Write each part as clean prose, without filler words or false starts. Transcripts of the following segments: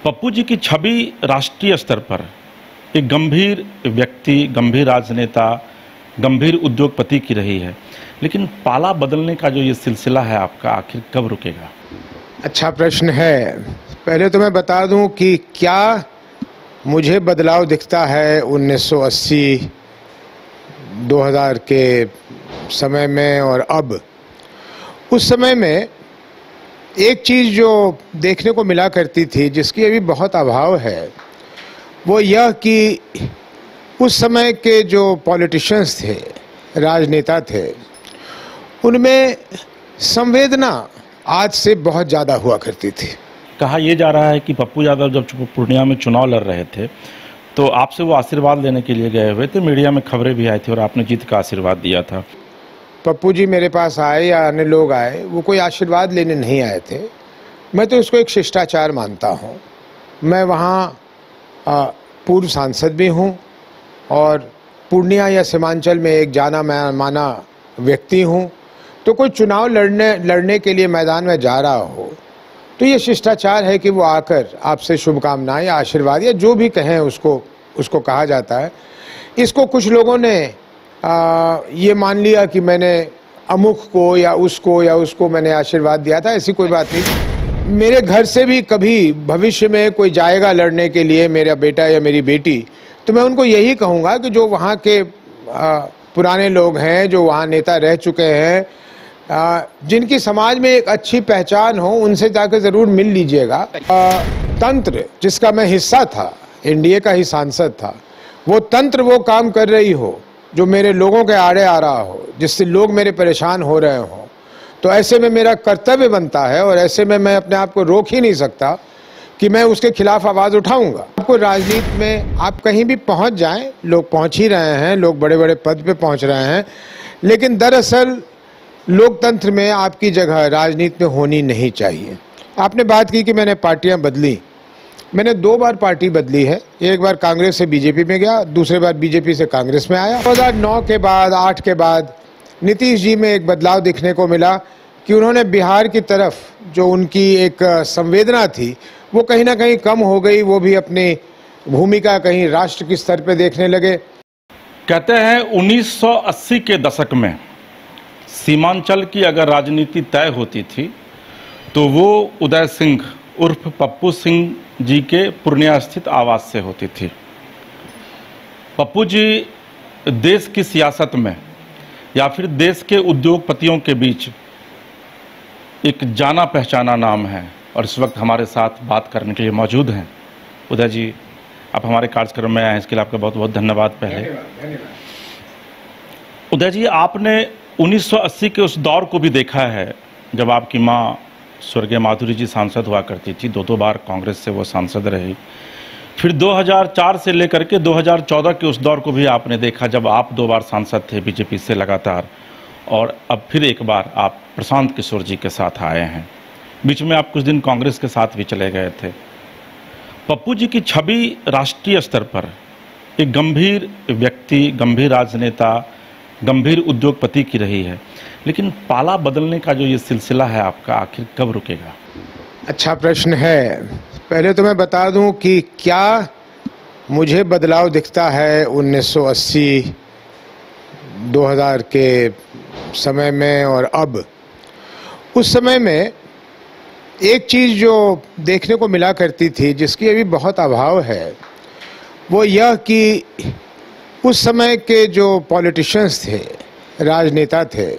पप्पू जी की छवि राष्ट्रीय स्तर पर एक गंभीर व्यक्ति, गंभीर राजनेता, गंभीर उद्योगपति की रही है, लेकिन पाला बदलने का जो ये सिलसिला है आपका, आखिर कब रुकेगा? अच्छा प्रश्न है। पहले तो मैं बता दूं कि क्या मुझे बदलाव दिखता है 1980 2000 के समय में और अब। उस समय में एक चीज़ जो देखने को मिला करती थी, जिसकी अभी बहुत अभाव है, वो यह कि उस समय के जो पॉलिटिशियंस थे, राजनेता थे, उनमें संवेदना आज से बहुत ज़्यादा हुआ करती थी। कहा यह जा रहा है कि पप्पू यादव जब पूर्णिया में चुनाव लड़ रहे थे तो आपसे वो आशीर्वाद लेने के लिए गए हुए थे, मीडिया में खबरें भी आई थी और आपने जीत का आशीर्वाद दिया था। पप्पू जी मेरे पास आए या अन्य लोग आए, वो कोई आशीर्वाद लेने नहीं आए थे। मैं तो इसको एक शिष्टाचार मानता हूँ। मैं वहाँ पूर्व सांसद भी हूँ और पूर्णिया या सीमांचल में एक जाना माना व्यक्ति हूँ। तो कोई चुनाव लड़ने के लिए मैदान में जा रहा हो तो ये शिष्टाचार है कि वो आकर आपसे शुभकामनाएं या आशीर्वाद या जो भी कहें उसको कहा जाता है। इसको कुछ लोगों ने ये मान लिया कि मैंने अमुक को या उसको मैंने आशीर्वाद दिया था। ऐसी कोई बात नहीं। मेरे घर से भी कभी भविष्य में कोई जाएगा लड़ने के लिए, मेरा बेटा या मेरी बेटी, तो मैं उनको यही कहूँगा कि जो वहाँ के पुराने लोग हैं, जो वहाँ नेता रह चुके हैं, जिनकी समाज में एक अच्छी पहचान हो, उनसे जाकर ज़रूर मिल लीजिएगा। तंत्र जिसका मैं हिस्सा था, एनडीए का ही सांसद था, वो तंत्र वो काम कर रही हो जो मेरे लोगों के आड़े आ रहा हो, जिससे लोग मेरे परेशान हो रहे हों, तो ऐसे में मेरा कर्तव्य बनता है और ऐसे में मैं अपने आप को रोक ही नहीं सकता कि मैं उसके खिलाफ आवाज़ उठाऊंगा। आपको राजनीति में आप कहीं भी पहुंच जाएं, लोग पहुंच ही रहे हैं, लोग बड़े बड़े पद पे पहुंच रहे हैं, लेकिन दरअसल लोकतंत्र में आपकी जगह राजनीति में होनी नहीं चाहिए। आपने बात की कि मैंने पार्टियां बदली। मैंने 2 बार पार्टी बदली है। एक बार कांग्रेस से बीजेपी में गया, दूसरे बार बीजेपी से कांग्रेस में आया। 2009 के बाद, 8 के बाद नीतीश जी में एक बदलाव दिखने को मिला कि उन्होंने बिहार की तरफ जो उनकी एक संवेदना थी वो कहीं ना कहीं कम हो गई। वो भी अपनी भूमिका कहीं राष्ट्र के स्तर पर देखने लगे। कहते हैं 1980 के दशक में सीमांचल की अगर राजनीति तय होती थी तो वो उदय सिंह उर्फ पप्पू सिंह जी के पूर्णिया स्थित आवास से होती थी। पप्पू जी देश की सियासत में या फिर देश के उद्योगपतियों के बीच एक जाना पहचाना नाम है और इस वक्त हमारे साथ बात करने के लिए मौजूद हैं। उदय जी, आप हमारे कार्यक्रम में आए हैं, इसके लिए आपका बहुत बहुत धन्यवाद। पहले उदय जी, आपने 1980 के उस दौर को भी देखा है जब आपकी माँ स्वर्गीय माधुरी जी सांसद हुआ करती थी। 2 बार कांग्रेस से वो सांसद रही। फिर 2004 से लेकर के 2014 के उस दौर को भी आपने देखा जब आप 2 बार सांसद थे बीजेपी से लगातार, और अब फिर एक बार आप प्रशांत किशोर जी के साथ आए हैं। बीच में आप कुछ दिन कांग्रेस के साथ भी चले गए थे। पप्पू जी की छवि राष्ट्रीय स्तर पर एक गंभीर व्यक्ति, गंभीर राजनेता, गंभीर उद्योगपति की रही है, लेकिन पाला बदलने का जो ये सिलसिला है आपका, आखिर कब रुकेगा? अच्छा प्रश्न है। पहले तो मैं बता दूं कि क्या मुझे बदलाव दिखता है 1980 2000 के समय में और अब। उस समय में एक चीज़ जो देखने को मिला करती थी, जिसकी अभी बहुत अभाव है, वो यह कि उस समय के जो पॉलिटिशियंस थे, राजनेता थे,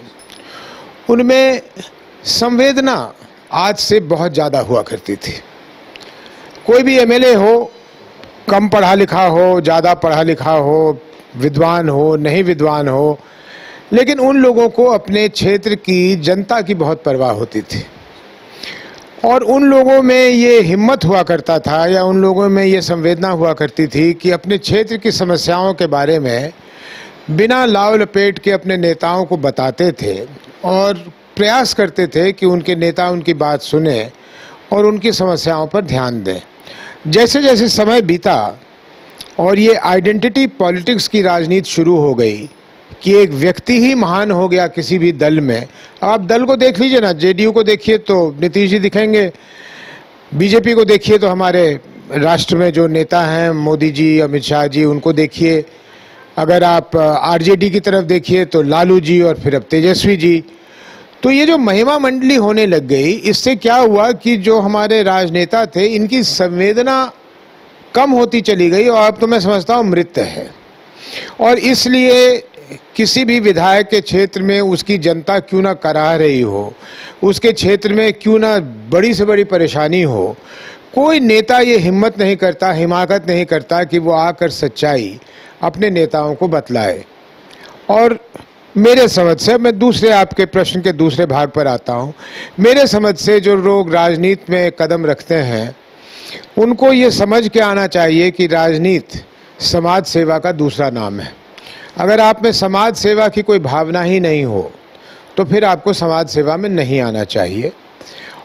उनमें संवेदना आज से बहुत ज़्यादा हुआ करती थी। कोई भी एमएलए हो, कम पढ़ा लिखा हो, ज़्यादा पढ़ा लिखा हो, विद्वान हो, नहीं विद्वान हो, लेकिन उन लोगों को अपने क्षेत्र की जनता की बहुत परवाह होती थी और उन लोगों में ये हिम्मत हुआ करता था या उन लोगों में ये संवेदना हुआ करती थी कि अपने क्षेत्र की समस्याओं के बारे में बिना लाव लपेट के अपने नेताओं को बताते थे और प्रयास करते थे कि उनके नेता उनकी बात सुने और उनकी समस्याओं पर ध्यान दें। जैसे जैसे समय बीता और ये आइडेंटिटी पॉलिटिक्स की राजनीति शुरू हो गई कि एक व्यक्ति ही महान हो गया किसी भी दल में। आप दल को देख लीजिए ना, जेडीयू को देखिए तो नीतीश जी दिखेंगे, बीजेपी को देखिए तो हमारे राष्ट्र में जो नेता हैं, मोदी जी, अमित शाह जी, उनको देखिए। अगर आप आरजेडी की तरफ देखिए तो लालू जी और फिर अब तेजस्वी जी। तो ये जो महिमा मंडली होने लग गई, इससे क्या हुआ कि जो हमारे राजनेता थे, इनकी संवेदना कम होती चली गई और अब तो मैं समझता हूँ मृत है। और इसलिए किसी भी विधायक के क्षेत्र में उसकी जनता क्यों ना कराह रही हो, उसके क्षेत्र में क्यों ना बड़ी से बड़ी परेशानी हो, कोई नेता ये हिम्मत नहीं करता, हिमाकत नहीं करता कि वो आकर सच्चाई अपने नेताओं को बतलाए। और मेरे समझ से, मैं दूसरे आपके प्रश्न के दूसरे भाग पर आता हूँ, मेरे समझ से जो लोग राजनीति में कदम रखते हैं उनको ये समझ के आना चाहिए कि राजनीति समाज सेवा का दूसरा नाम है। अगर आप में समाज सेवा की कोई भावना ही नहीं हो तो फिर आपको समाज सेवा में नहीं आना चाहिए।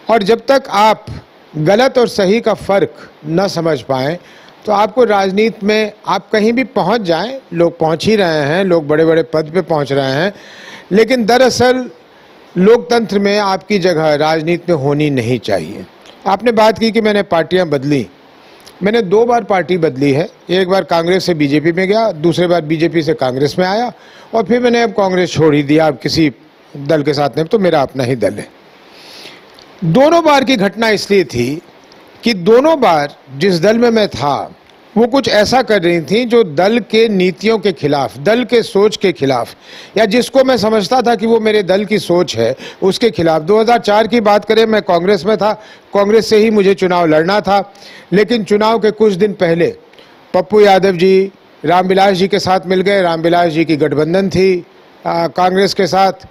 और जब तक आप गलत और सही का फ़र्क न समझ पाएँ तो आपको राजनीति में, आप कहीं भी पहुंच जाएं, लोग पहुंच ही रहे हैं, लोग बड़े बड़े पद पे पहुंच रहे हैं, लेकिन दरअसल लोकतंत्र में आपकी जगह राजनीति में होनी नहीं चाहिए। आपने बात की कि मैंने पार्टियां बदली। मैंने 2 बार पार्टी बदली है। एक बार कांग्रेस से बीजेपी में गया, दूसरे बार बीजेपी से कांग्रेस में आया और फिर मैंने अब कांग्रेस छोड़ ही दिया। अब किसी दल के साथ नहीं, तो मेरा अपना ही दल है। दोनों बार की घटना इसलिए थी कि दोनों बार जिस दल में मैं था वो कुछ ऐसा कर रही थी जो दल के नीतियों के खिलाफ, दल के सोच के खिलाफ, या जिसको मैं समझता था कि वो मेरे दल की सोच है उसके खिलाफ। 2004 की बात करें, मैं कांग्रेस में था, कांग्रेस से ही मुझे चुनाव लड़ना था, लेकिन चुनाव के कुछ दिन पहले पप्पू यादव जी रामविलास जी के साथ मिल गए। रामविलास जी की गठबंधन थी कांग्रेस के साथ,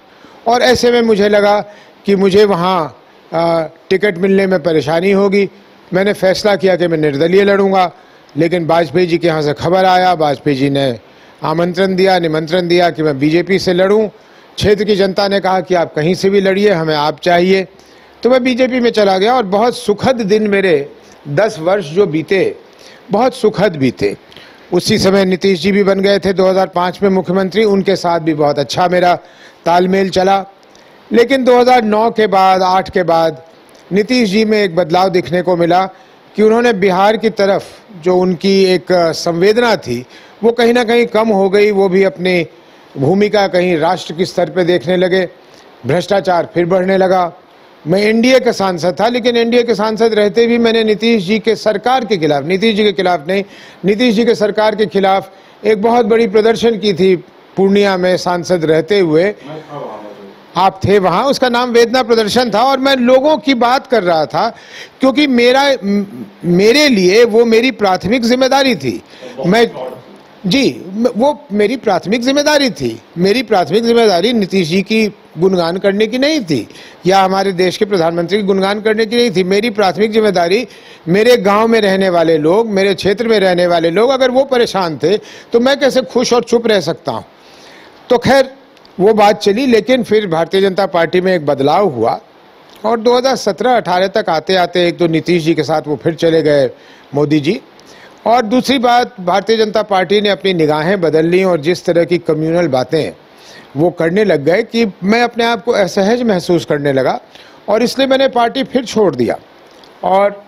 और ऐसे में मुझे लगा कि मुझे वहाँ टिकट मिलने में परेशानी होगी। मैंने फैसला किया कि मैं निर्दलीय लड़ूंगा, लेकिन वाजपेयी जी के यहाँ से खबर आया, वाजपेयी जी ने आमंत्रण दिया, निमंत्रण दिया कि मैं बीजेपी से लड़ूं। क्षेत्र की जनता ने कहा कि आप कहीं से भी लड़िए, हमें आप चाहिए। तो मैं बीजेपी में चला गया और बहुत सुखद दिन, मेरे 10 वर्ष जो बीते बहुत सुखद बीते। उसी समय नीतीश जी भी बन गए थे 2005 में मुख्यमंत्री, उनके साथ भी बहुत अच्छा मेरा तालमेल चला। लेकिन 2009 के बाद, 8 के बाद नीतीश जी में एक बदलाव दिखने को मिला कि उन्होंने बिहार की तरफ जो उनकी एक संवेदना थी वो कहीं ना कहीं कम हो गई। वो भी अपनी भूमिका कहीं राष्ट्र की स्तर पे देखने लगे। भ्रष्टाचार फिर बढ़ने लगा। मैं एनडीए का सांसद था, लेकिन एनडीए के सांसद रहते भी मैंने नीतीश जी के सरकार के खिलाफ, नीतीश जी के खिलाफ नहीं, नीतीश जी के सरकार के खिलाफ एक बहुत बड़ी प्रदर्शन की थी पूर्णिया में सांसद रहते हुए। आप थे वहाँ, उसका नाम वेदना प्रदर्शन था। और मैं लोगों की बात कर रहा था क्योंकि मेरे लिए वो मेरी प्राथमिक जिम्मेदारी थी। वो मेरी प्राथमिक जिम्मेदारी थी। मेरी प्राथमिक जिम्मेदारी नीतीश जी की गुणगान करने की नहीं थी या हमारे देश के प्रधानमंत्री की गुणगान करने की नहीं थी। मेरी प्राथमिक जिम्मेदारी, मेरे गांव में रहने वाले लोग, मेरे क्षेत्र में रहने वाले लोग, अगर वो परेशान थे तो मैं कैसे खुश और चुप रह सकता हूँ। तो खैर वो बात चली, लेकिन फिर भारतीय जनता पार्टी में एक बदलाव हुआ और 2017-18 तक आते आते एक तो नीतीश जी के साथ वो फिर चले गए मोदी जी। और दूसरी बात, भारतीय जनता पार्टी ने अपनी निगाहें बदल ली और जिस तरह की कम्युनल बातें वो करने लग गए कि मैं अपने आप को असहज महसूस करने लगा और इसलिए मैंने पार्टी फिर छोड़ दिया। और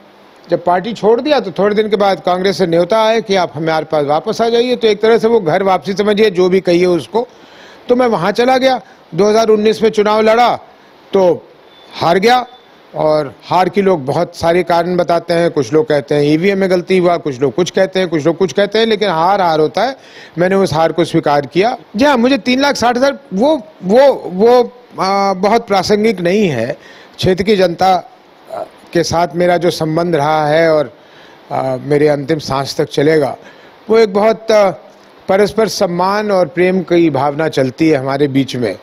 जब पार्टी छोड़ दिया तो थोड़े दिन के बाद कांग्रेस से न्योता आया कि आप हमारे पास वापस आ जाइए। तो एक तरह से वो घर वापसी समझिए, जो भी कहिए उसको। तो मैं वहाँ चला गया। 2019 में चुनाव लड़ा तो हार गया, और हार की लोग बहुत सारे कारण बताते हैं। कुछ लोग कहते हैं ईवीएम में गलती हुआ, कुछ लोग कुछ कहते हैं, कुछ लोग कुछ कहते हैं, लेकिन हार हार होता है। मैंने उस हार को स्वीकार किया। जी हाँ, मुझे 3,60,000 वो बहुत प्रासंगिक नहीं है। क्षेत्र की जनता के साथ मेरा जो संबंध रहा है और मेरे अंतिम सांस तक चलेगा, वो एक बहुत परस्पर सम्मान और प्रेम की भावना चलती है हमारे बीच में।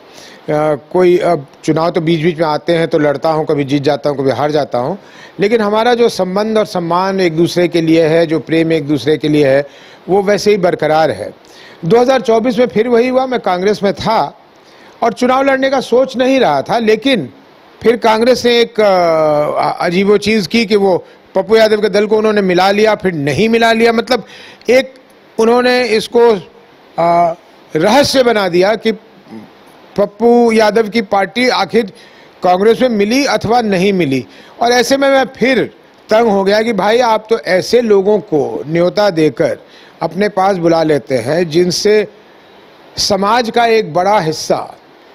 कोई अब चुनाव तो बीच बीच में आते हैं तो लड़ता हूँ, कभी जीत जाता हूँ, कभी हार जाता हूँ, लेकिन हमारा जो संबंध और सम्मान एक दूसरे के लिए है, जो प्रेम एक दूसरे के लिए है, वो वैसे ही बरकरार है। 2024 में फिर वही हुआ। मैं कांग्रेस में था और चुनाव लड़ने का सोच नहीं रहा था, लेकिन फिर कांग्रेस ने एक अजीबो चीज़ की कि वो पप्पू यादव के दल को उन्होंने मिला लिया, फिर नहीं मिला लिया। मतलब एक उन्होंने इसको रहस्य बना दिया कि पप्पू यादव की पार्टी आखिर कांग्रेस में मिली अथवा नहीं मिली। और ऐसे में मैं फिर तंग हो गया कि भाई आप तो ऐसे लोगों को न्योता देकर अपने पास बुला लेते हैं जिनसे समाज का एक बड़ा हिस्सा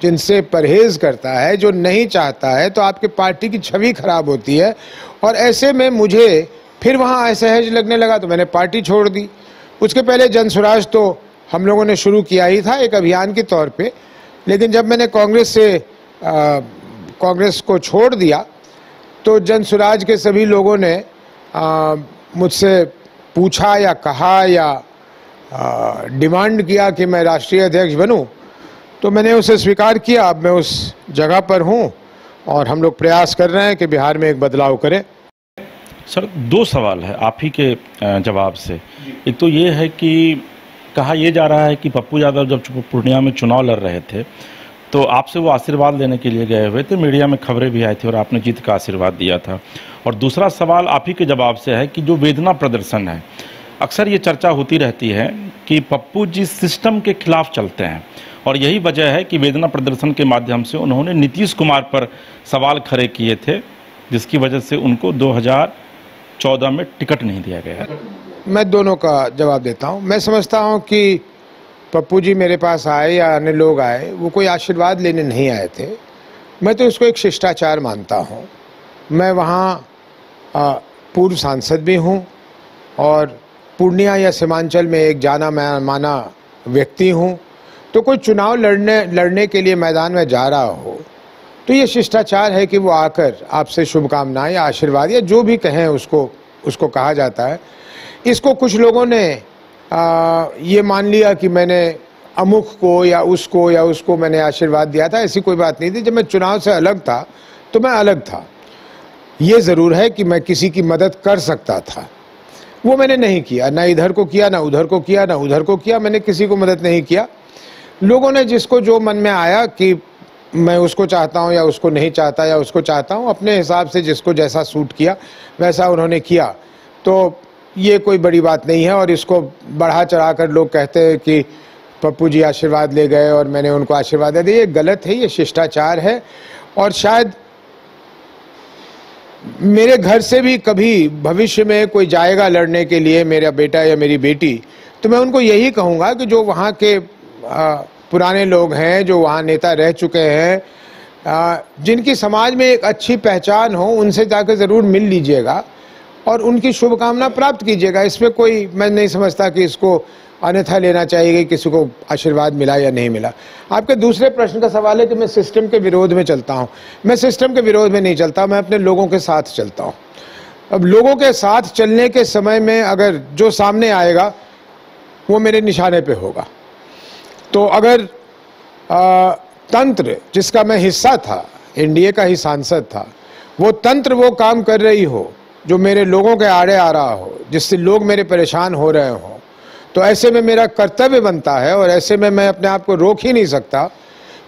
जिनसे परहेज करता है, जो नहीं चाहता है, तो आपके पार्टी की छवि खराब होती है। और ऐसे में मुझे फिर वहाँ असहज लगने लगा तो मैंने पार्टी छोड़ दी। उसके पहले जनसुराज तो हम लोगों ने शुरू किया ही था एक अभियान के तौर पे, लेकिन जब मैंने कांग्रेस को छोड़ दिया तो जनसुराज के सभी लोगों ने मुझसे पूछा या कहा या डिमांड किया कि मैं राष्ट्रीय अध्यक्ष बनूं, तो मैंने उसे स्वीकार किया। अब मैं उस जगह पर हूं और हम लोग प्रयास कर रहे हैं कि बिहार में एक बदलाव करें। सर, दो सवाल है आप ही के जवाब से। एक तो ये है कि कहा यह जा रहा है कि पप्पू यादव जब पूर्णिया में चुनाव लड़ रहे थे तो आपसे वो आशीर्वाद लेने के लिए गए हुए थे, मीडिया में खबरें भी आई थी और आपने जीत का आशीर्वाद दिया था। और दूसरा सवाल आप ही के जवाब से है कि जो वेदना प्रदर्शन है, अक्सर ये चर्चा होती रहती है कि पप्पू जी सिस्टम के खिलाफ चलते हैं और यही वजह है कि वेदना प्रदर्शन के माध्यम से उन्होंने नीतीश कुमार पर सवाल खड़े किए थे, जिसकी वजह से उनको 2014 में टिकट नहीं दिया गया। मैं दोनों का जवाब देता हूं। मैं समझता हूं कि पप्पू जी मेरे पास आए या अन्य लोग आए, वो कोई आशीर्वाद लेने नहीं आए थे। मैं तो इसको एक शिष्टाचार मानता हूं। मैं वहाँ पूर्व सांसद भी हूं और पूर्णिया या सीमांचल में एक जाना माना व्यक्ति हूं। तो कोई चुनाव लड़ने के लिए मैदान में जा रहा हो तो ये शिष्टाचार है कि वो आकर आपसे शुभकामनाएं या आशीर्वाद या जो भी कहें उसको कहा जाता है। इसको कुछ लोगों ने ये मान लिया कि मैंने अमुक को या उसको मैंने आशीर्वाद दिया था। ऐसी कोई बात नहीं थी। जब मैं चुनाव से अलग था तो मैं अलग था। ये ज़रूर है कि मैं किसी की मदद कर सकता था, वो मैंने नहीं किया। ना इधर को किया, ना उधर को किया, ना उधर को किया। मैंने किसी को मदद नहीं किया। लोगों ने जिसको जो मन में आया कि मैं उसको चाहता हूं या उसको नहीं चाहता या उसको चाहता हूं, अपने हिसाब से जिसको जैसा सूट किया वैसा उन्होंने किया। तो ये कोई बड़ी बात नहीं है। और इसको बढ़ा चढ़ा कर लोग कहते हैं कि पप्पू जी आशीर्वाद ले गए और मैंने उनको आशीर्वाद दे दिया, ये गलत है। ये शिष्टाचार है। और शायद मेरे घर से भी कभी भविष्य में कोई जाएगा लड़ने के लिए, मेरा बेटा या मेरी बेटी, तो मैं उनको यही कहूँगा कि जो वहाँ के पुराने लोग हैं, जो वहाँ नेता रह चुके हैं, जिनकी समाज में एक अच्छी पहचान हो, उनसे जाकर ज़रूर मिल लीजिएगा और उनकी शुभकामना प्राप्त कीजिएगा। इसमें कोई, मैं नहीं समझता कि इसको अन्यथा लेना चाहिए कि किसी को आशीर्वाद मिला या नहीं मिला। आपके दूसरे प्रश्न का सवाल है कि मैं सिस्टम के विरोध में चलता हूँ। मैं सिस्टम के विरोध में नहीं चलता, मैं अपने लोगों के साथ चलता हूँ। अब लोगों के साथ चलने के समय में अगर जो सामने आएगा वो मेरे निशाने पे होगा। तो अगर तंत्र जिसका मैं हिस्सा था, एनडीए का ही सांसद था, वो तंत्र वो काम कर रही हो जो मेरे लोगों के आड़े आ रहा हो, जिससे लोग मेरे परेशान हो रहे हों, तो ऐसे में मेरा कर्तव्य बनता है और ऐसे में मैं अपने आप को रोक ही नहीं सकता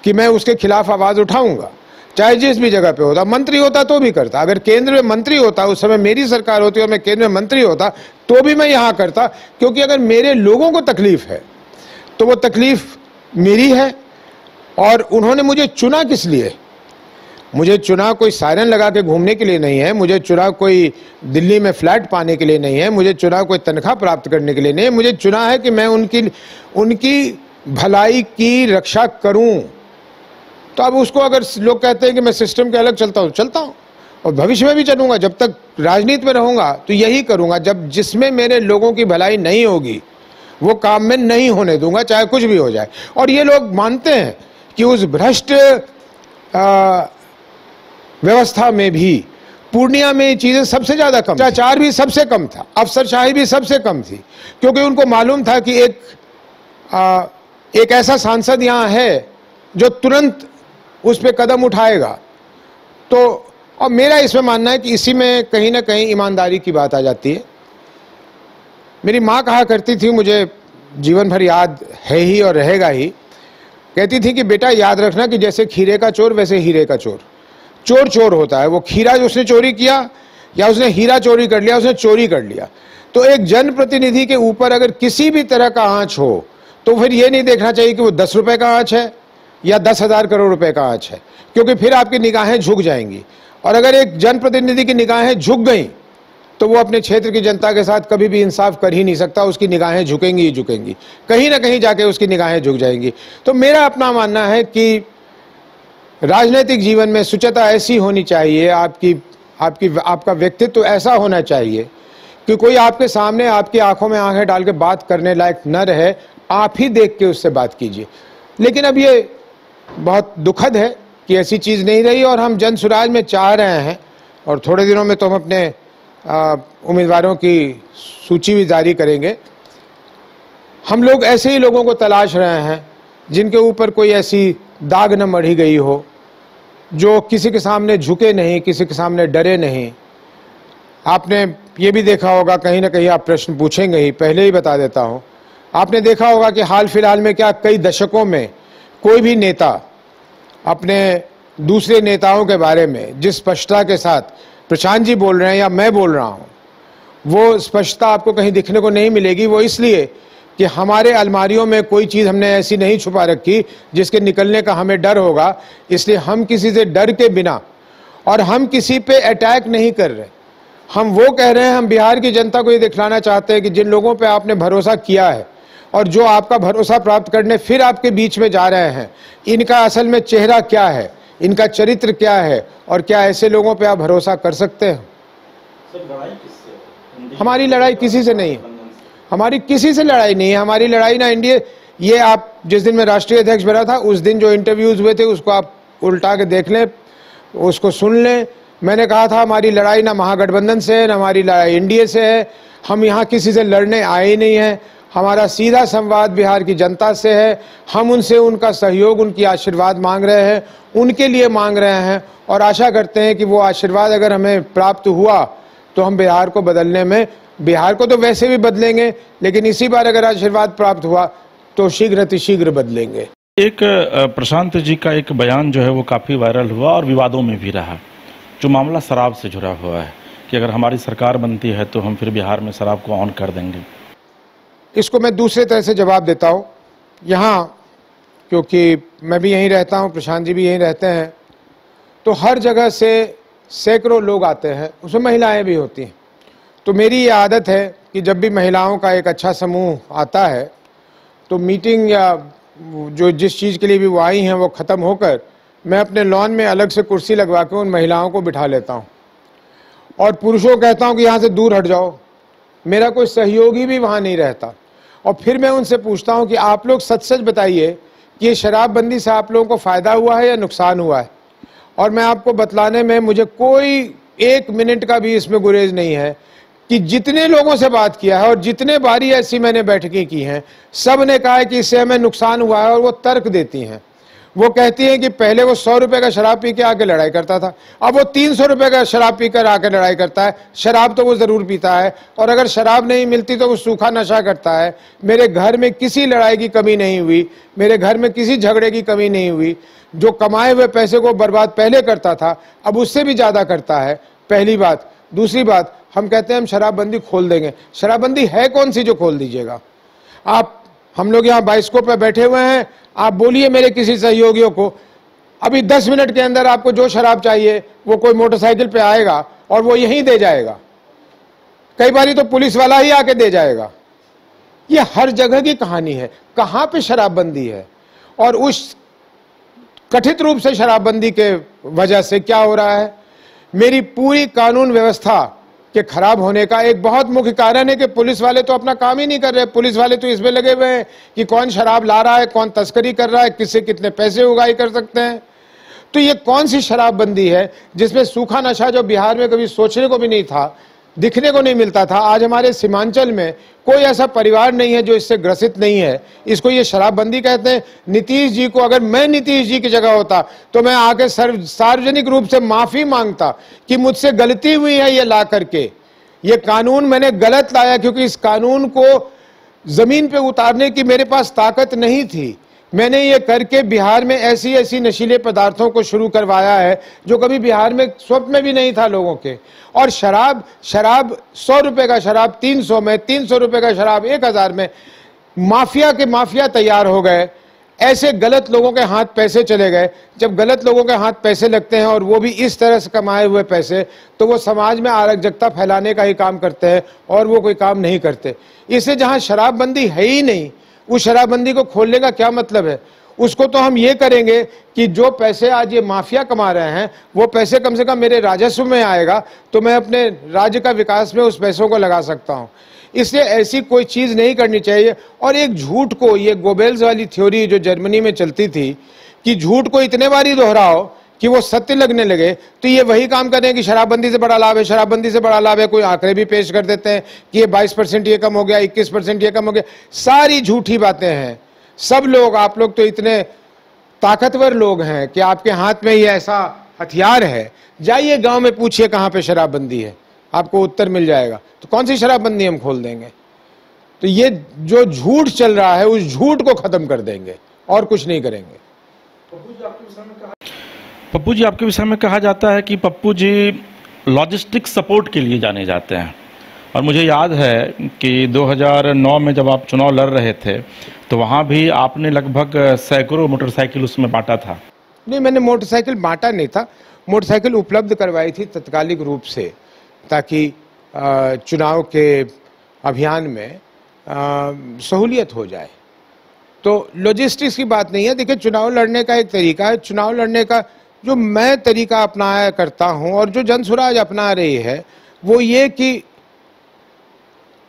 कि मैं उसके खिलाफ आवाज़ उठाऊंगा, चाहे जिस भी जगह पे होता। मंत्री होता तो भी करता, अगर केंद्र में मंत्री होता, उस समय मेरी सरकार होती और मैं केंद्र में मंत्री होता तो भी मैं यहाँ करता। क्योंकि अगर मेरे लोगों को तकलीफ है तो वो तकलीफ मेरी है। और उन्होंने मुझे चुना किस लिए? मुझे चुना कोई सायरन लगा के घूमने के लिए नहीं है। मुझे चुना कोई दिल्ली में फ्लैट पाने के लिए नहीं है। मुझे चुना कोई तनख्वाह प्राप्त करने के लिए नहीं है। मुझे चुना है कि मैं उनकी भलाई की रक्षा करूं। तो अब उसको अगर लोग कहते हैं कि मैं सिस्टम के अलग चलता हूं और भविष्य में भी चलूंगा, जब तक राजनीति में रहूंगा तो यही करूंगा। जब जिसमें मेरे लोगों की भलाई नहीं होगी वो काम में नहीं होने दूंगा, चाहे कुछ भी हो जाए। और ये लोग मानते हैं कि उस भ्रष्ट व्यवस्था में भी पूर्णिया में ये चीजें सबसे ज्यादा कम, भ्रष्टाचार भी सबसे कम था, अफसरशाही भी सबसे कम थी। क्योंकि उनको मालूम था कि एक ऐसा सांसद यहाँ है जो तुरंत उस पर कदम उठाएगा। तो और मेरा इसमें मानना है कि इसी में कहीं ना कहीं ईमानदारी की बात आ जाती है। मेरी माँ कहा करती थी, मुझे जीवन भर याद है ही और रहेगा ही, कहती थी कि बेटा याद रखना कि जैसे खीरे का चोर वैसे हीरे का चोर। चोर चोर होता है, वो खीरा जो उसने चोरी किया या उसने हीरा चोरी कर लिया, उसने चोरी कर लिया। तो एक जनप्रतिनिधि के ऊपर अगर किसी भी तरह का आंच हो तो फिर ये नहीं देखना चाहिए कि वो 10 रुपए का आंच है या 10,000 करोड़ रुपए का आंच है, क्योंकि फिर आपकी निगाहें झुक जाएंगी। और अगर एक जनप्रतिनिधि की निगाहें झुक गई तो वो अपने क्षेत्र की जनता के साथ कभी भी इंसाफ कर ही नहीं सकता, उसकी निगाहें झुकेंगी ही झुकेंगी, कहीं ना कहीं जाके उसकी निगाहें झुक जाएंगी। तो मेरा अपना मानना है कि राजनीतिक जीवन में शुचिता ऐसी होनी चाहिए, आपका व्यक्तित्व ऐसा होना चाहिए कि कोई आपके सामने आपकी आंखों में आंखें डाल के बात करने लायक न रहे, आप ही देख के उससे बात कीजिए। लेकिन अब ये बहुत दुखद है कि ऐसी चीज़ नहीं रही और हम जन सुराज में चाह रहे हैं और थोड़े दिनों में तो हम अपने उम्मीदवारों की सूची भी जारी करेंगे। हम लोग ऐसे ही लोगों को तलाश रहे हैं जिनके ऊपर कोई ऐसी दाग न मढ़ी गई हो, जो किसी के सामने झुके नहीं, किसी के सामने डरे नहीं। आपने ये भी देखा होगा, कहीं ना कहीं आप प्रश्न पूछेंगे ही, पहले ही बता देता हूँ, आपने देखा होगा कि हाल फिलहाल में क्या कई दशकों में कोई भी नेता अपने दूसरे नेताओं के बारे में जिस स्पष्टता के साथ प्रशांत जी बोल रहे हैं या मैं बोल रहा हूँ, वो स्पष्टता आपको कहीं दिखने को नहीं मिलेगी। वो इसलिए कि हमारे अलमारियों में कोई चीज़ हमने ऐसी नहीं छुपा रखी जिसके निकलने का हमें डर होगा, इसलिए हम किसी से डर के बिना, और हम किसी पे अटैक नहीं कर रहे, हम वो कह रहे हैं, हम बिहार की जनता को ये दिखलाना चाहते हैं कि जिन लोगों पे आपने भरोसा किया है और जो आपका भरोसा प्राप्त करने फिर आपके बीच में जा रहे हैं, इनका असल में चेहरा क्या है, इनका चरित्र क्या है, और क्या ऐसे लोगों पे आप भरोसा कर सकते हैं? हमारी लड़ाई किसी से नहीं है, हमारी किसी से लड़ाई नहीं है। हमारी लड़ाई ना एनडीए, ये आप जिस दिन मैं राष्ट्रीय अध्यक्ष बना था उस दिन जो इंटरव्यूज हुए थे उसको आप उल्टा के देख लें, उसको सुन लें। मैंने कहा था हमारी लड़ाई ना महागठबंधन से है, ना हमारी लड़ाई एनडीए से है। हम यहाँ किसी से लड़ने आए ही नहीं हैं। हमारा सीधा संवाद बिहार की जनता से है। हम उनसे उनका सहयोग, उनकी आशीर्वाद मांग रहे हैं, उनके लिए मांग रहे हैं, और आशा करते हैं कि वो आशीर्वाद अगर हमें प्राप्त हुआ तो हम बिहार को बदलने में, बिहार को तो वैसे भी बदलेंगे, लेकिन इसी बार अगर आशीर्वाद प्राप्त हुआ तो शीघ्र अतिशीघ्र बदलेंगे। एक प्रशांत जी का एक बयान जो है वो काफ़ी वायरल हुआ और विवादों में भी रहा, जो मामला शराब से जुड़ा हुआ है कि अगर हमारी सरकार बनती है तो हम फिर बिहार में शराब को ऑन कर देंगे। इसको मैं दूसरे तरह से जवाब देता हूँ। यहाँ क्योंकि मैं भी यहीं रहता हूँ, प्रशांत जी भी यहीं रहते हैं, तो हर जगह से सैकड़ों लोग आते हैं, उसमें महिलाएं भी होती हैं। तो मेरी ये आदत है कि जब भी महिलाओं का एक अच्छा समूह आता है तो मीटिंग या जो जिस चीज़ के लिए भी वो आई हैं वो ख़त्म होकर मैं अपने लॉन में अलग से कुर्सी लगवा के उन महिलाओं को बिठा लेता हूँ और पुरुषों को कहता हूँ कि यहाँ से दूर हट जाओ। मेरा कोई सहयोगी भी वहाँ नहीं रहता, और फिर मैं उनसे पूछता हूँ कि आप लोग सच सच बताइए कि ये शराबबंदी से आप लोगों को फ़ायदा हुआ है या नुकसान हुआ है। और मैं आपको बतलाने में मुझे कोई 1 मिनट का भी इसमें गुरेज नहीं है कि जितने लोगों से बात किया है और जितने बारी ऐसी मैंने बैठकें की हैं, सब ने कहा है कि इससे हमें नुकसान हुआ है, और वो तर्क देती हैं। वो कहती हैं कि पहले वो 100 रुपए का शराब पी के आके लड़ाई करता था, अब वो 300 रुपए का शराब पीकर आके लड़ाई करता है। शराब तो वो ज़रूर पीता है, और अगर शराब नहीं मिलती तो वो सूखा नशा करता है। मेरे घर में किसी लड़ाई की कमी नहीं हुई, मेरे घर में किसी झगड़े की कमी नहीं हुई। जो कमाए हुए पैसे को बर्बाद पहले करता था, अब उससे भी ज़्यादा करता है, पहली बात। दूसरी बात, हम कहते हैं हम शराबबंदी खोल देंगे। शराबबंदी है कौन सी जो खोल दीजिएगा आप? हम लोग यहाँ बाइस्कोप पे बैठे हुए हैं, आप बोलिए मेरे किसी सहयोगियों को, अभी 10 मिनट के अंदर आपको जो शराब चाहिए वो कोई मोटरसाइकिल पे आएगा और वो यहीं दे जाएगा। कई बारी तो पुलिस वाला ही आके दे जाएगा। ये हर जगह की कहानी है। कहाँ पे शराबबंदी है? और उस कथित रूप से शराबबंदी के वजह से क्या हो रहा है? मेरी पूरी कानून व्यवस्था के खराब होने का एक बहुत मुख्य कारण है कि पुलिस वाले तो अपना काम ही नहीं कर रहे। पुलिस वाले तो इसमें लगे हुए हैं कि कौन शराब ला रहा है, कौन तस्करी कर रहा है, किससे कितने पैसे उगाही कर सकते हैं। तो ये कौन सी शराबबंदी है जिसमें सूखा नशा, जो बिहार में कभी सोचने को भी नहीं था, दिखने को नहीं मिलता था, आज हमारे सीमांचल में कोई ऐसा परिवार नहीं है जो इससे ग्रसित नहीं है। इसको ये शराबबंदी कहते हैं। नीतीश जी को, अगर मैं नीतीश जी की जगह होता तो मैं आके सार्वजनिक रूप से माफी मांगता कि मुझसे गलती हुई है ये ला करके। ये कानून मैंने गलत लाया क्योंकि इस कानून को जमीन पे उतारने की मेरे पास ताकत नहीं थी। मैंने ये करके बिहार में ऐसी ऐसी नशीले पदार्थों को शुरू करवाया है जो कभी बिहार में स्वप्न में भी नहीं था लोगों के। और शराब 100 रुपए का शराब 300 में, 300 रुपए का शराब 1000 में, माफिया के माफिया तैयार हो गए। ऐसे गलत लोगों के हाथ पैसे चले गए। जब गलत लोगों के हाथ पैसे लगते हैं और वो भी इस तरह से कमाए हुए पैसे, तो वो समाज में अराजकता फैलाने का ही काम करते हैं और वो कोई काम नहीं करते। इससे जहां शराबबंदी है ही नहीं, उस शराबबंदी को खोलने का क्या मतलब है? उसको तो हम ये करेंगे कि जो पैसे आज ये माफिया कमा रहे हैं वो पैसे कम से कम मेरे राजस्व में आएगा, तो मैं अपने राज्य का विकास में उस पैसों को लगा सकता हूं। इसलिए ऐसी कोई चीज नहीं करनी चाहिए। और एक झूठ को, ये गोबेल्स वाली थ्योरी जो जर्मनी में चलती थी कि झूठ को इतने बारी दोहराओ कि वो सत्य लगने लगे, तो ये वही काम कर रहे हैं कि शराबबंदी से बड़ा लाभ है, शराबबंदी से बड़ा लाभ है। कोई आंकड़े भी पेश कर देते हैं कि ये 22% ये कम हो गया, 21% ये कम हो गया। सारी झूठी बातें हैं। सब लोग, आप लोग तो इतने ताकतवर लोग हैं कि आपके हाथ में ये ऐसा हथियार है। जाइए गांव में पूछिए कहां पे शराबबंदी है, आपको उत्तर मिल जाएगा। तो कौन सी शराबबंदी हम खोल देंगे? तो ये जो झूठ चल रहा है, उस झूठ को खत्म कर देंगे और कुछ नहीं करेंगे। पप्पू जी, आपके विषय में कहा जाता है कि पप्पू जी लॉजिस्टिक सपोर्ट के लिए जाने जाते हैं। और मुझे याद है कि 2009 में जब आप चुनाव लड़ रहे थे तो वहाँ भी आपने लगभग सैकड़ों मोटरसाइकिल उसमें बांटा था। नहीं, मैंने मोटरसाइकिल बांटा नहीं था, मोटरसाइकिल उपलब्ध करवाई थी तत्कालिक रूप से, ताकि चुनाव के अभियान में सहूलियत हो जाए। तो लॉजिस्टिक्स की बात नहीं है। देखिए, चुनाव लड़ने का एक तरीका है। चुनाव लड़ने का जो मैं तरीका अपनाया करता हूं और जो जनसुराज अपना रही है वो ये कि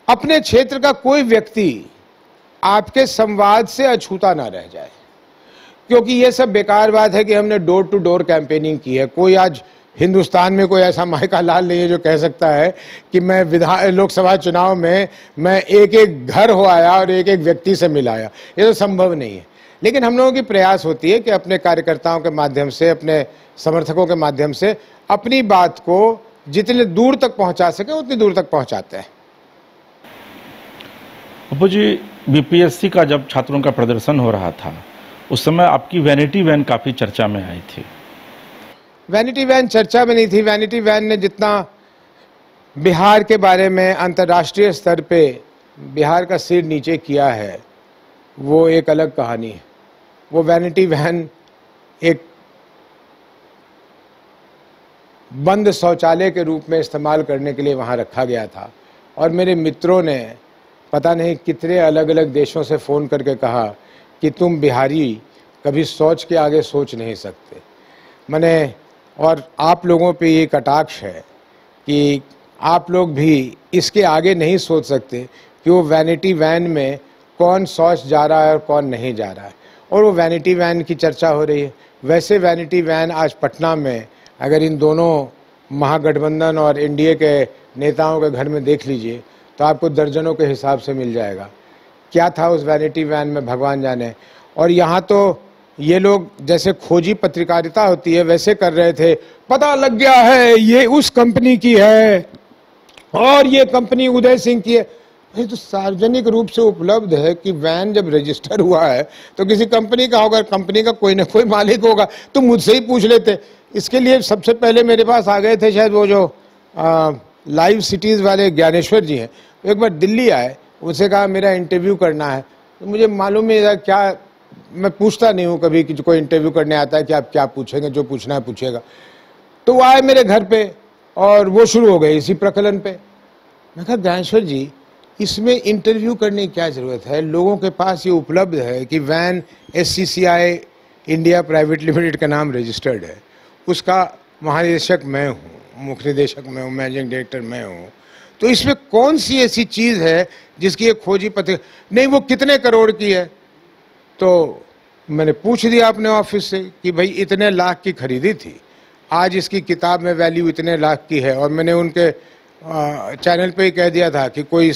अपने क्षेत्र का कोई व्यक्ति आपके संवाद से अछूता ना रह जाए, क्योंकि ये सब बेकार बात है कि हमने डोर टू डोर कैंपेनिंग की है। कोई आज हिंदुस्तान में कोई ऐसा माइका लाल नहीं है जो कह सकता है कि मैं लोकसभा चुनाव में मैं एक एक घर हो आया और एक एक व्यक्ति से मिलाया। ये तो संभव नहीं है। लेकिन हम लोगों की प्रयास होती है कि अपने कार्यकर्ताओं के माध्यम से, अपने समर्थकों के माध्यम से अपनी बात को जितने दूर तक पहुंचा सके उतनी दूर तक पहुंचाते हैं। पप्पू जी, बीपीएससी का जब छात्रों का प्रदर्शन हो रहा था उस समय आपकी वैनिटी वैन काफ़ी चर्चा में आई थी। वैनिटी वैन चर्चा में नहीं थी। वैनिटी वैन ने जितना बिहार के बारे में अंतर्राष्ट्रीय स्तर पे बिहार का सिर नीचे किया है वो एक अलग कहानी है। वो वैनिटी वैन एक बंद शौचालय के रूप में इस्तेमाल करने के लिए वहाँ रखा गया था। और मेरे मित्रों ने पता नहीं कितने अलग अलग देशों से फ़ोन करके कहा कि तुम बिहारी कभी सोच के आगे सोच नहीं सकते। मैंने, और आप लोगों पे ये कटाक्ष है कि आप लोग भी इसके आगे नहीं सोच सकते कि वो वैनिटी वैन में कौन शौच जा रहा है और कौन नहीं जा रहा है। और वो वैनिटी वैन की चर्चा हो रही है। वैसे वैनिटी वैन आज पटना में अगर इन दोनों महागठबंधन और एनडीए के नेताओं के घर में देख लीजिए तो आपको दर्जनों के हिसाब से मिल जाएगा। क्या था उस वैनिटी वैन में भगवान जाने। और यहाँ तो ये लोग जैसे खोजी पत्रकारिता होती है वैसे कर रहे थे। पता लग गया है ये उस कंपनी की है और ये कंपनी उदय सिंह की है। ये तो सार्वजनिक रूप से उपलब्ध है कि वैन जब रजिस्टर हुआ है तो किसी कंपनी का होगा, कंपनी का कोई ना कोई मालिक होगा। तो मुझसे ही पूछ लेते। इसके लिए सबसे पहले मेरे पास आ गए थे शायद वो जो लाइव सिटीज़ वाले ज्ञानेश्वर जी हैं। एक बार दिल्ली आए, उनसे कहा मेरा इंटरव्यू करना है। तो मुझे मालूम नहीं था क्या, मैं पूछता नहीं हूँ कभी कि कोई इंटरव्यू करने आता है कि आप क्या पूछेंगे, जो पूछना है पूछेगा। तो वो आए मेरे घर पे और वो शुरू हो गए इसी प्रकलन पे। मैं कहा ज्ञानेश्वर जी, इसमें इंटरव्यू करने की क्या ज़रूरत है? लोगों के पास ये उपलब्ध है कि Van SCCI India private limited का नाम रजिस्टर्ड है, उसका महानिदेशक मैं हूँ, मुख्य निदेशक मैं हूँ, मैनेजिंग डायरेक्टर मैं हूँ। तो इसमें कौन सी ऐसी चीज़ है जिसकी एक खोजी पत्र नहीं, वो कितने करोड़ की है? तो मैंने पूछ दिया अपने ऑफिस से कि भाई इतने लाख की खरीदी थी, आज इसकी किताब में वैल्यू इतने लाख की है। और मैंने उनके चैनल पे ही कह दिया था कि कोई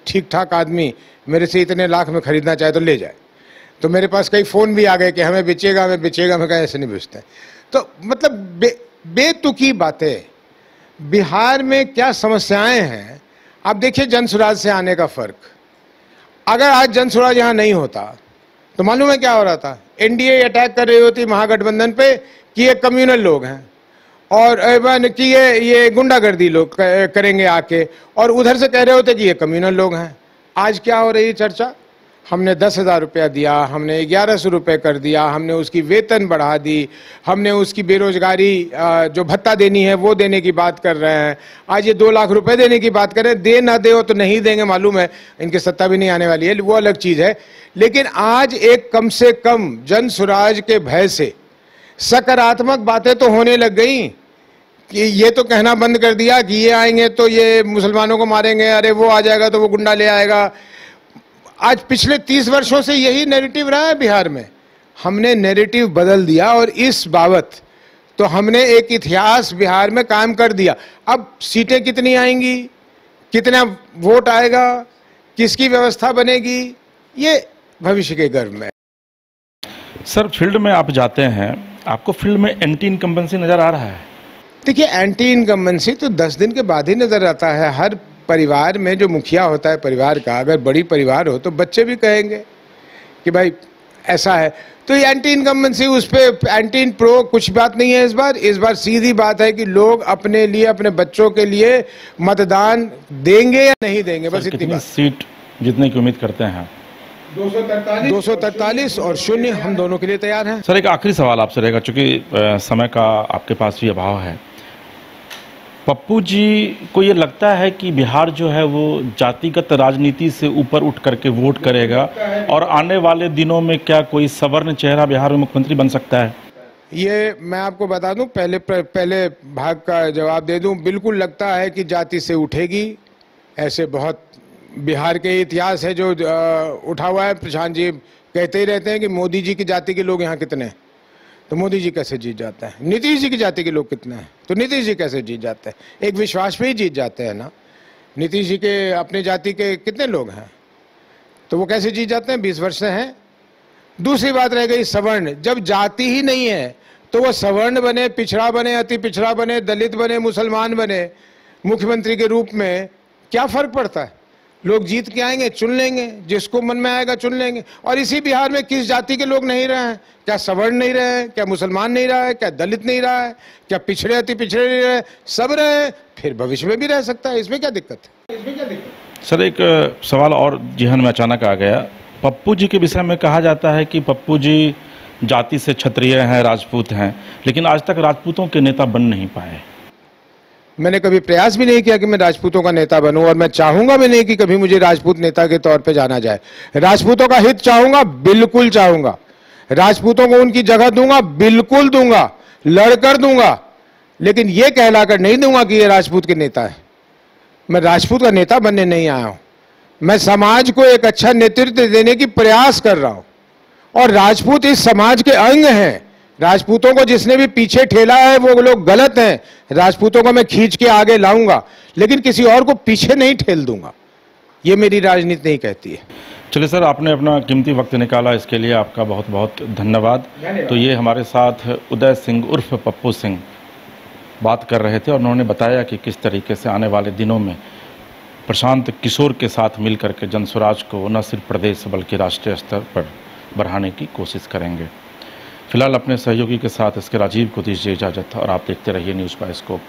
ठीक ठाक आदमी मेरे से इतने लाख में खरीदना चाहे तो ले जाए। तो मेरे पास कई फ़ोन भी आ गए कि हमें बेचेगा, हमें बेचेगा। मैं कहा ऐसे नहीं बेचते। तो मतलब बेतुकी बातें। बिहार में क्या समस्याएं हैं आप देखिए। जनसुराज से आने का फ़र्क, अगर आज जनसुराज यहाँ नहीं होता तो मालूम है क्या हो रहा था? एनडीए अटैक कर रही होती महागठबंधन पे कि ये कम्युनल लोग हैं और कि ये गुंडागर्दी लोग करेंगे आके, और उधर से कह रहे होते कि ये कम्युनल लोग हैं। आज क्या हो रही है चर्चा? हमने 10,000 रुपया दिया, हमने 1100 रुपये कर दिया, हमने उसकी वेतन बढ़ा दी, हमने उसकी बेरोजगारी जो भत्ता देनी है वो देने की बात कर रहे हैं। आज ये 2 लाख रुपए देने की बात कर रहे हैं। दे ना दे तो नहीं देंगे, मालूम है, इनकी सत्ता भी नहीं आने वाली है, वो अलग चीज़ है। लेकिन आज एक कम से कम जन सुराज के भय से सकारात्मक बातें तो होने लग गई कि ये तो कहना बंद कर दिया कि ये आएंगे तो ये मुसलमानों को मारेंगे, अरे वो आ जाएगा तो वो गुंडा ले आएगा। आज पिछले 30 वर्षों से यही नैरेटिव रहा है बिहार में। हमने नैरेटिव बदल दिया और इस बाबत तो हमने एक इतिहास बिहार में कायम कर दिया। अब सीटें कितनी आएंगी, कितना वोट आएगा, किसकी व्यवस्था बनेगी, ये भविष्य के गर्भ में। सर, फील्ड में आप जाते हैं, आपको फील्ड में एंटी इनकम्बेंसी नजर आ रहा है? देखिए, एंटी इनकम्बेंसी तो 10 दिन के बाद ही नजर आता है। हर परिवार में जो मुखिया होता है परिवार का, अगर बड़ी परिवार हो तो बच्चे भी कहेंगे कि भाई ऐसा है। तो ये एंटी इनकम्बेंसी, उस पर एंटी प्रो कुछ बात नहीं है। इस बार सीधी बात है कि लोग अपने लिए, अपने बच्चों के लिए मतदान देंगे या नहीं देंगे, बस इतनी बात। सीट जीतने की उम्मीद करते हैं? 243 और 0 हम दोनों के लिए तैयार हैं। सर, एक आखिरी सवाल आपसे रहेगा, चूंकि समय का आपके पास भी अभाव है। पप्पू जी को ये लगता है कि बिहार जो है वो जातिगत राजनीति से ऊपर उठ करके वोट करेगा और आने वाले दिनों में क्या कोई सवर्ण चेहरा बिहार में मुख्यमंत्री बन सकता है? ये मैं आपको बता दूं, पहले भाग का जवाब दे दूं। बिल्कुल लगता है कि जाति से उठेगी। ऐसे बहुत बिहार के इतिहास है जो उठा हुआ है। प्रशांत जी कहते ही रहते हैं कि मोदी जी की जाति के लोग यहाँ कितने हैं, तो मोदी जी कैसे जीत जाते हैं। नीतीश जी की जाति के लोग कितने हैं, तो नीतीश जी कैसे जीत जाते हैं। एक विश्वास पे ही जीत जाते हैं ना। नीतीश जी के अपने जाति के कितने लोग हैं, तो वो कैसे जीत जाते हैं, 20 वर्ष से हैं। दूसरी बात रह गई सवर्ण। जब जाति ही नहीं है तो वो सवर्ण बने, पिछड़ा बने, अति पिछड़ा बने, दलित बने, मुसलमान बने, मुख्यमंत्री के रूप में क्या फर्क पड़ता है। लोग जीत के आएंगे, चुन लेंगे, जिसको मन में आएगा चुन लेंगे। और इसी बिहार में किस जाति के लोग नहीं रहे हैं? क्या सवर्ण नहीं रहे हैं, क्या मुसलमान नहीं रहा है, क्या दलित नहीं रहा है, क्या पिछड़े अति पिछड़े नहीं रहे, सब रहे हैं। फिर भविष्य में भी रह सकता है, इसमें क्या दिक्कत है। सर, एक सवाल और जिहन में अचानक आ गया। पप्पू जी के विषय में कहा जाता है कि पप्पू जी जाति से क्षत्रिय हैं, राजपूत हैं, लेकिन आज तक राजपूतों के नेता बन नहीं पाए। मैंने कभी प्रयास भी नहीं किया कि मैं राजपूतों का नेता बनूं, और मैं चाहूंगा भी नहीं कि कभी मुझे राजपूत नेता के तौर पे जाना जाए। राजपूतों का हित चाहूंगा, बिल्कुल चाहूंगा। राजपूतों को उनकी जगह दूंगा, बिल्कुल दूंगा, लड़कर दूंगा, लेकिन यह कहलाकर नहीं दूंगा कि ये राजपूत के नेता है। मैं राजपूत का नेता बनने नहीं आया हूं। मैं समाज को एक अच्छा नेतृत्व देने की प्रयास कर रहा हूं, और राजपूत इस समाज के अंग हैं। राजपूतों को जिसने भी पीछे ठेला है वो लोग गलत हैं। राजपूतों को मैं खींच के आगे लाऊंगा, लेकिन किसी और को पीछे नहीं ठेल दूंगा। ये मेरी राजनीति नहीं कहती है। चलिए सर, आपने अपना कीमती वक्त निकाला, इसके लिए आपका बहुत बहुत धन्यवाद। तो ये हमारे साथ उदय सिंह उर्फ पप्पू सिंह बात कर रहे थे, और उन्होंने बताया कि किस तरीके से आने वाले दिनों में प्रशांत किशोर के साथ मिल करके जनसुराज को न सिर्फ प्रदेश बल्कि राष्ट्रीय स्तर पर बढ़ाने की कोशिश करेंगे। फिलहाल अपने सहयोगी के साथ इसके राजीव को दीजिए इजाज़त, और आप देखते रहिए न्यूज़ बाइस्कोप।